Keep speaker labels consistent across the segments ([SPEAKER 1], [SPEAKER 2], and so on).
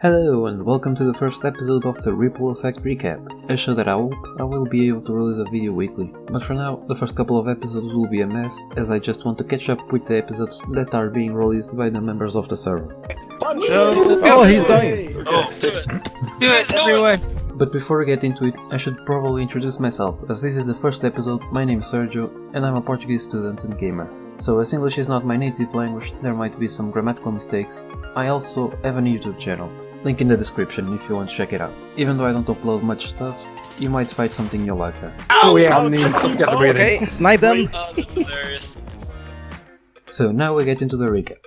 [SPEAKER 1] Hello and welcome to the first episode of the Ripple Effect Recap, a show that I hope I will be able to release a video weekly, but for now the first couple of episodes will be a mess as I just want to catch up with the episodes that are being released by the members of the server.
[SPEAKER 2] Oh, he's going!
[SPEAKER 3] Let's do it! Let's do it, everyone!
[SPEAKER 1] But before I get into it, I should probably introduce myself, as this is the first episode. My name is Sergio and I'm a Portuguese student and gamer. So as English is not my native language, there might be some grammatical mistakes. I also have a YouTube channel. Link in the description if you want to check it out. Even though I don't upload much stuff, you might find something you'll like there.
[SPEAKER 2] Oh yeah, get the breathing. Okay, snipe them!
[SPEAKER 3] That's hilarious.
[SPEAKER 1] So now we get into the recap.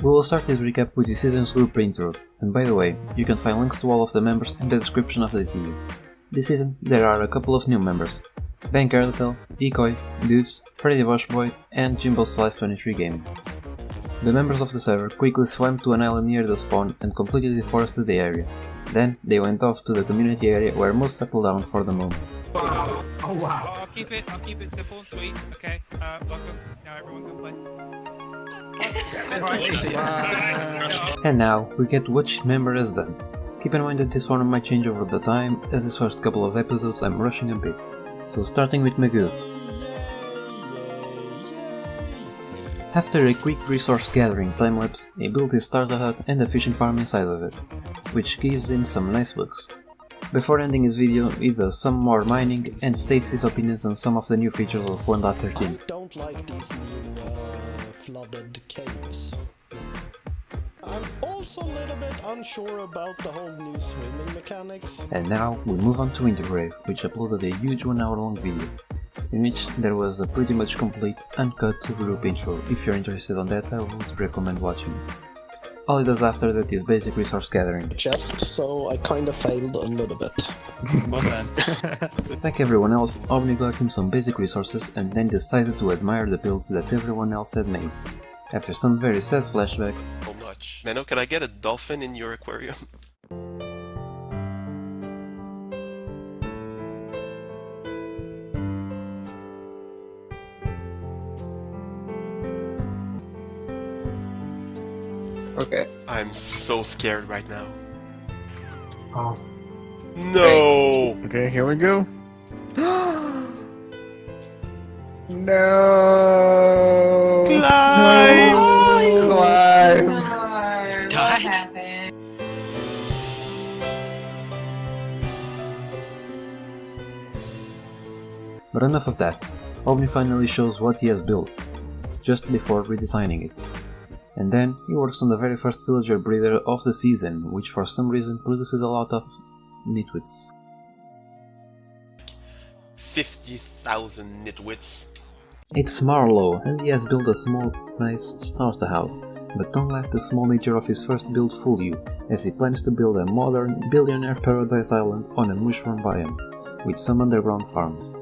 [SPEAKER 1] We will start this recap with the season's group intro, and by the way, you can find links to all of the members in the description of the video. This season there are a couple of new members: Ben Carletel, Decoy, Dudes, Freddy Boschboy, and Jimbo Slice 23 Gaming. The members of the server quickly swam to an island near the spawn and completely deforested the area. Then they went off to the community area where most settled down for the moment.
[SPEAKER 4] Wow. Oh wow. I'll keep it simple and sweet. Okay. Welcome. Now everyone can play.
[SPEAKER 1] And now we get what each member has done. Keep in mind that this form might change over the time, as this first couple of episodes I'm rushing a bit. So starting with Magoo. After a quick resource gathering time-lapse, he built his starter hut and a fishing farm inside of it, which gives him some nice looks. Before ending his video, he does some more mining and states his opinions on some of the new features of 1.13.
[SPEAKER 5] I don't like these new flooded caves. I'm also a little bit unsure about the whole new swimming mechanics.
[SPEAKER 1] And now we move on to Wintergrave, which uploaded a huge 1 hour long video, in which there was a pretty much complete, uncut group intro. If you're interested on that, I would recommend watching it. All it does after that is basic resource gathering.
[SPEAKER 5] Just so I kinda failed a little bit.
[SPEAKER 3] Well done.
[SPEAKER 1] Like everyone else, Omni got him some basic resources and then decided to admire the builds that everyone else had made. After some very sad flashbacks,
[SPEAKER 6] So much. Nano, can I get a dolphin in your aquarium?
[SPEAKER 2] Okay.
[SPEAKER 6] I'm so scared right now.
[SPEAKER 2] Oh.
[SPEAKER 6] No!
[SPEAKER 2] Okay, here we go. No!
[SPEAKER 6] Climb!
[SPEAKER 2] Climb!
[SPEAKER 3] What happened?
[SPEAKER 1] but enough of that. Omni finally shows what he has built, just before redesigning it. And then he works on the very first villager breeder of the season, which for some reason produces a lot of nitwits.
[SPEAKER 6] 50,000 nitwits.
[SPEAKER 1] It's Marlowe, and he has built a small, nice starter house, but don't let the small nature of his first build fool you, as he plans to build a modern, billionaire paradise island on a mushroom biome, with some underground farms.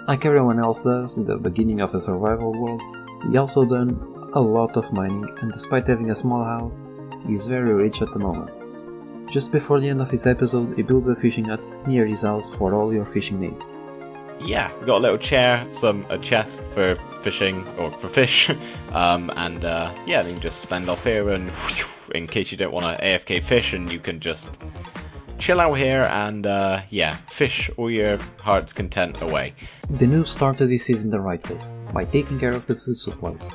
[SPEAKER 1] Like everyone else does in the beginning of a survival world, he also done a lot of mining, and despite having a small house, he's very rich at the moment. Just before the end of his episode, he builds a fishing hut near his house for all your fishing needs.
[SPEAKER 7] Yeah, we got a little chair, a chest for fishing, or for fish, and yeah, you can just stand off here and in case you don't want to AFK fish, and you can just chill out here and yeah, fish all your heart's content away.
[SPEAKER 1] The noob started this season the right way, by taking care of the food supplies.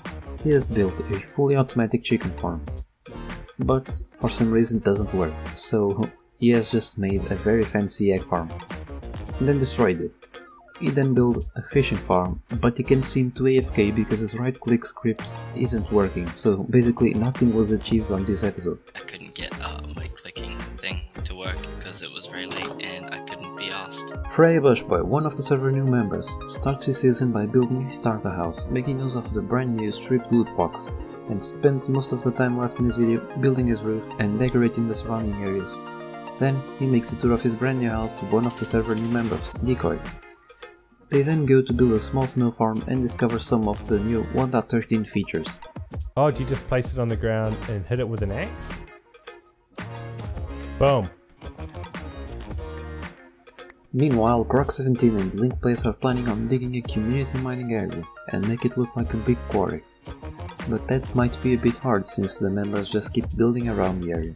[SPEAKER 1] He has built a fully automatic chicken farm, but for some reason it doesn't work, so he has just made a very fancy egg farm, and then destroyed it. He then built a fishing farm, but he can't seem to AFK because his right click script isn't working, so basically nothing was achieved on this episode.
[SPEAKER 8] I couldn't get my clicking thing to work because it was very late and I couldn't be asked.
[SPEAKER 1] Freddy Boschboy, one of the server new members, starts his season by building his starter house, making use of the brand new stripped wood box, and spends most of the time left in his video building his roof and decorating the surrounding areas. Then he makes a tour of his brand new house to one of the server new members, Decoy. They then go to build a small snow farm and discover some of the new 1.13 features.
[SPEAKER 9] Oh, do you just place it on the ground and hit it with an axe? Boom.
[SPEAKER 1] Meanwhile, Croc17 and Linkplace are planning on digging a community mining area and make it look like a big quarry. But that might be a bit hard since the members just keep building around the area.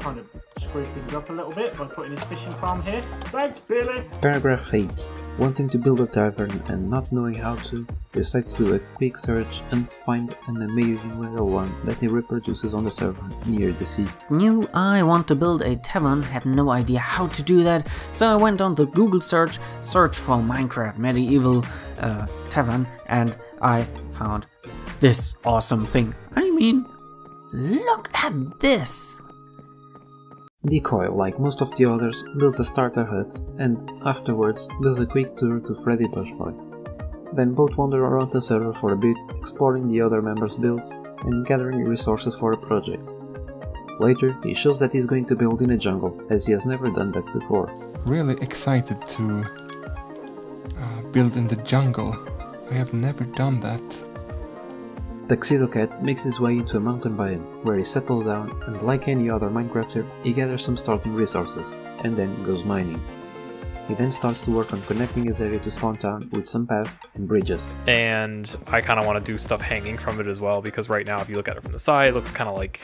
[SPEAKER 10] kind of screw things up a little bit by putting his fishing farm here. Thanks, Billy!
[SPEAKER 1] Paragraph 8. Wanting to build a tavern and not knowing how to, decides to do a quick search and find an amazing little one that he reproduces on the server near the sea.
[SPEAKER 11] Knew I want to build a tavern, had no idea how to do that, so I went on the Google search for Minecraft medieval tavern, and I found this awesome thing. I mean, look at this!
[SPEAKER 1] Decoy, like most of the others, builds a starter hut and afterwards does a quick tour to Freddy Bushboy. Then both wander around the server for a bit, exploring the other members' builds and gathering resources for a project. Later, he shows that he's going to build in a jungle, as he has never done that before.
[SPEAKER 2] Really excited to build in the jungle. I have never done that.
[SPEAKER 1] Tuxedo Cat makes his way into a mountain biome, where he settles down and, like any other Minecrafter, he gathers some starting resources, and then goes mining. He then starts to work on connecting his area to Spawn Town with some paths and bridges.
[SPEAKER 12] And I kind of want to do stuff hanging from it as well, because right now if you look at it from the side, it looks kind of like,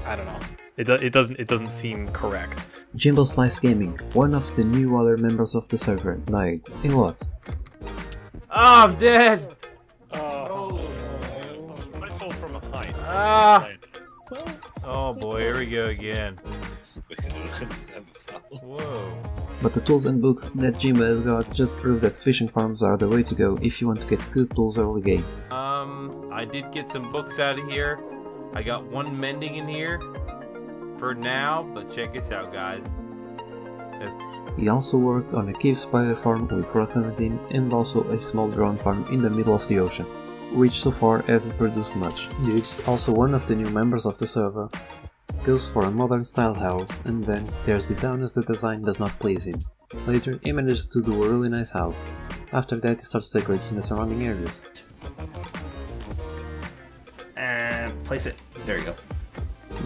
[SPEAKER 12] I don't know, it doesn't seem correct.
[SPEAKER 1] Jimbo Slice Gaming, one of the new other members of the server, died. In what?
[SPEAKER 9] Oh, I'm dead! Ah! Oh boy, here we go again. Whoa.
[SPEAKER 1] But the tools and books that Jimbo has got just prove that fishing farms are the way to go if you want to get good tools early game.
[SPEAKER 9] I did get some books out of here. I got one mending in here for now, but check this out, guys.
[SPEAKER 1] He also worked on a cave spider farm with Rock 17 and also a small drone farm in the middle of the ocean, which so far hasn't produced much. Dude's also one of the new members of the server, goes for a modern style house and then tears it down as the design does not please him. Later he manages to do a really nice house. After that he starts decorating the surrounding areas.
[SPEAKER 10] And place it. There you go.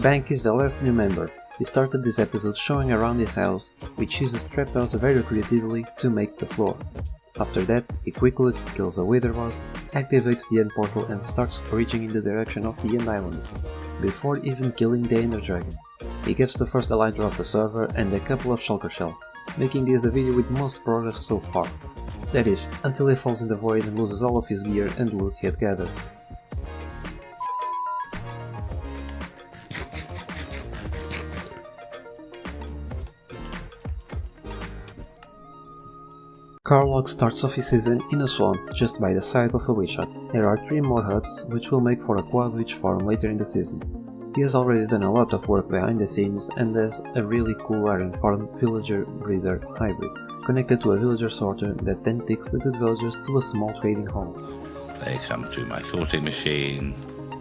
[SPEAKER 1] Bank is the last new member. He started this episode showing around his house, which uses trapdoors very creatively to make the floor. After that, he quickly kills a wither boss, activates the end portal and starts reaching in the direction of the End Islands, before even killing the Ender Dragon. He gets the first Elytra of the server and a couple of shulker shells, making this the video with most progress so far. That is, until he falls in the void and loses all of his gear and loot he had gathered. Karlok starts off his season in a swamp just by the side of a witch hut. There are 3 more huts, which will make for a quad witch farm later in the season. He has already done a lot of work behind the scenes and has a really cool iron farm villager breeder hybrid, connected to a villager sorter that then takes the good villagers to a small trading hall.
[SPEAKER 13] They come through my sorting machine,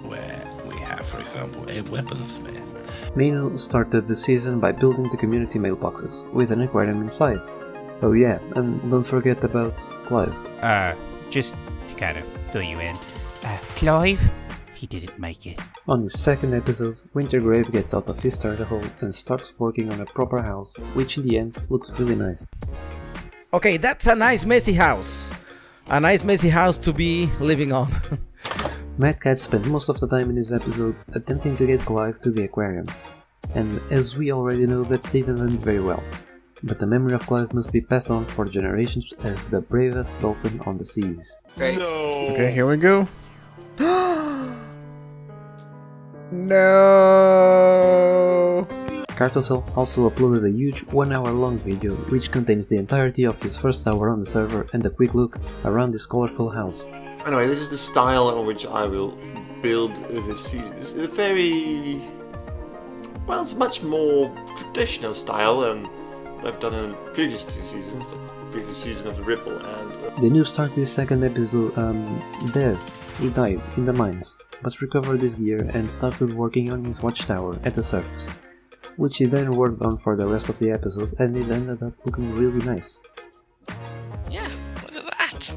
[SPEAKER 13] where we have, for example, a weaponsmith.
[SPEAKER 1] Mino started the season by building the community mailboxes, with an aquarium inside. Oh yeah, and don't forget about Clive.
[SPEAKER 14] Just to kind of fill you in. Clive? He didn't make it.
[SPEAKER 1] On the second episode, Wintergrave gets out of his starter hole and starts working on a proper house, which in the end looks really nice.
[SPEAKER 15] Okay, that's a nice messy house. A nice messy house to be living on.
[SPEAKER 1] Mad Cat spent most of the time in this episode attempting to get Clive to the aquarium, and as we already know, that didn't end very well. But the memory of Clive must be passed on for generations as the bravest dolphin on the seas.
[SPEAKER 2] Okay. No. Okay, here we go. No.
[SPEAKER 1] Cartosel also uploaded a huge 1-hour-long video which contains the entirety of his first hour on the server and a quick look around this colorful house.
[SPEAKER 16] Anyway, this is the style on which I will build this season. It's a very... well, it's much more traditional style than I've done in previous 2 seasons, the previous season of the Ripple and...
[SPEAKER 1] The noob started his second episode, dead. He died in the mines, but recovered his gear and started working on his watchtower at the surface, which he then worked on for the rest of the episode and it ended up looking really nice.
[SPEAKER 8] Yeah, look at that!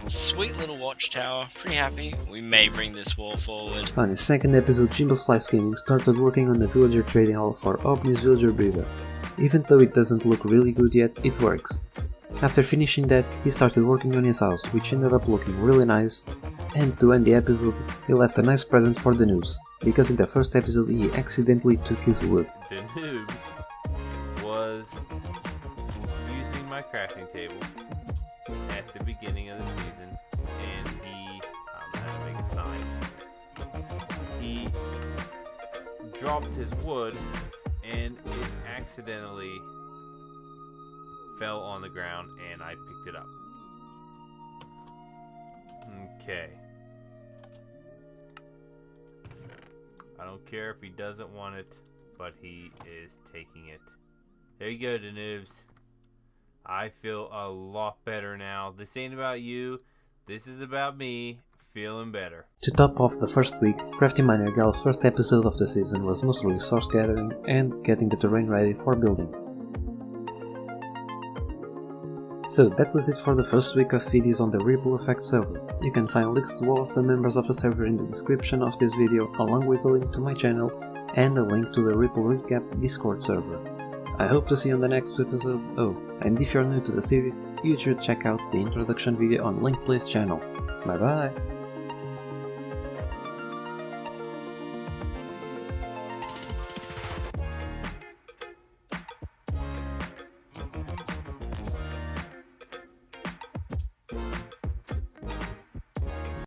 [SPEAKER 8] Sweet little watchtower, pretty happy. We may bring this wall forward.
[SPEAKER 1] On his second episode, Jimbo Slice Gaming started working on the villager trading hall for Omni's villager breeder. Even though it doesn't look really good yet, it works. After finishing that, he started working on his house, which ended up looking really nice, and to end the episode, he left a nice present for the noobs, because in the first episode he accidentally took his wood.
[SPEAKER 9] The noobs was using my crafting table at the beginning of the season, and he, I'm gonna make a sign, he dropped his wood, and it accidentally fell on the ground, and I picked it up. Okay. I don't care if he doesn't want it, but he is taking it. There you go, the noobs. I feel a lot better now. This ain't about you. This is about me feeling better.
[SPEAKER 1] To top off the first week, Crafty Miner Gal's first episode of the season was mostly resource gathering and getting the terrain ready for building. So that was it for the first week of videos on the Ripple Effect server. You can find links to all of the members of the server in the description of this video, along with a link to my channel and a link to the Ripple Recap Discord server. I hope to see you on the next episode. Oh, and if you're new to the series, you should check out the introduction video on Linkplay's channel. Bye bye!